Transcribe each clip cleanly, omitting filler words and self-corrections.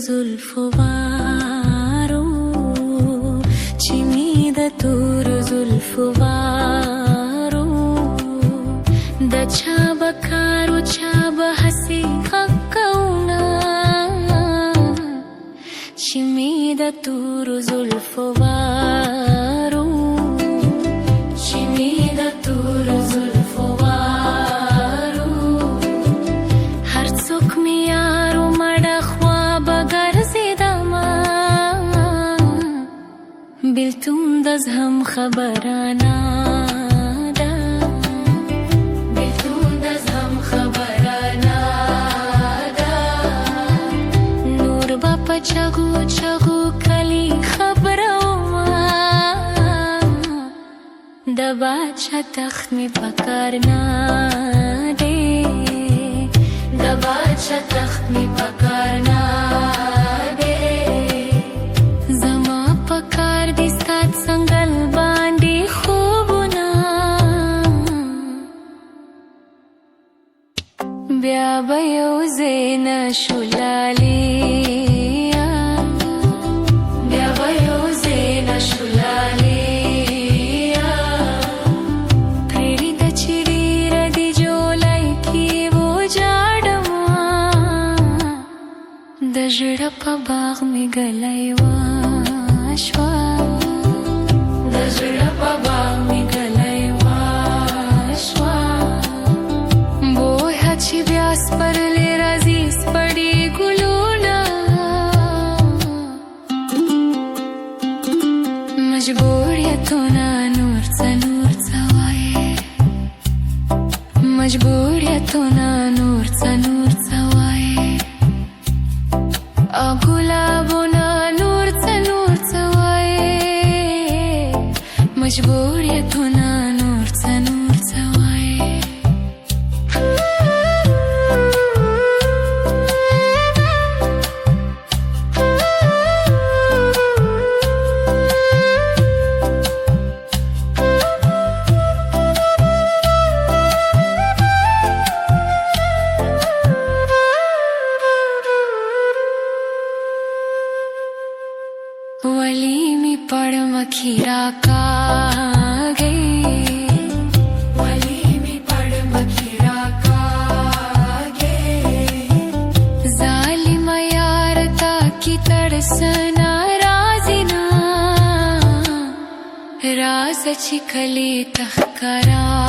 जुल्फो वारो چې می د تور زلفو وارو د چا بکارو چا به هسې حقونه چې می د تور زلفو وارو چې می د تور زلفو وارو هر څوک می یارو مړه خوا به ګرځېدمه بیلتون د زغم خبرانه ده بیلتون د زغم خبرانه ده نور به په چغو چغو کلی خبره ومه د باچا تخت مې په کار نه دی د باچا تخت مې په کار نه بیا به یو ځای نشو لالیا بیا به یو ځای نشو لالیا پرېږده چې ډېره دې جولای کې وجاړمه د زړه په باغ مې ګلی وشوه د زړه په باغ مې ګلی وشوه چې بیا سپرلی راځي سپړي ګلونه مجبوریتونه نور څه نور څه وایې مجبوریتونه نور څه نور څه وایې او ګلابونه نور څه نور څه وایې مجبوریتونه نور څه نور څه وایې वली में पड़ मखीरा का गई वली में पड़ मखीरा का गई जालिम यारता की तड़सना राजिना राज चिकली तखराशू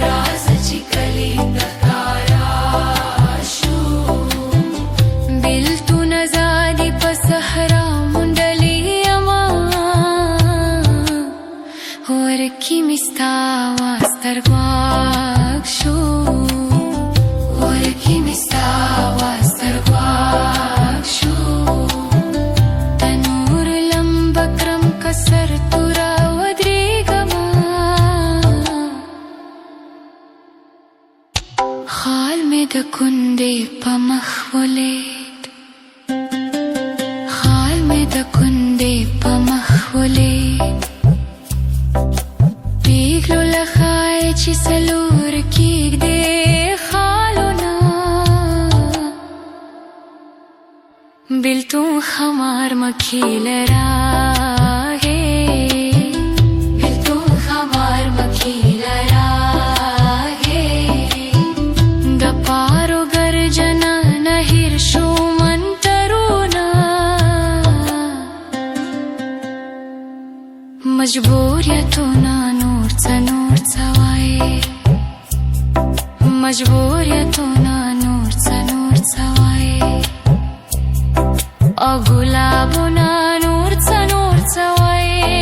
राज चिकली तखराशू बिल तू नजारी पसहरा मुंडली अमा और की मिस्ता वास्तर ग्वाक्षो और की मिस्ता वास्तर ग्वाक्षो तनूर लंबक्रम कसर तुरा वद्रीगमा खाल में द कुंदे पमखवले د کندې په مخ ولید پیغلو لخای چې څلور کېږدې خالونه بیلتون خمار مکې لراغې بیلتون خمار مکې لراغې د پارو ګرجنه نه هیر شو مجبوریتونه نور څه نور څه وایې مجبوریتونه نور څه نور څه وایې او ګلابونه نور څه نور څه وایې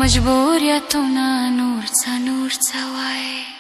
مجبوریتونه نور څه نور څه وایې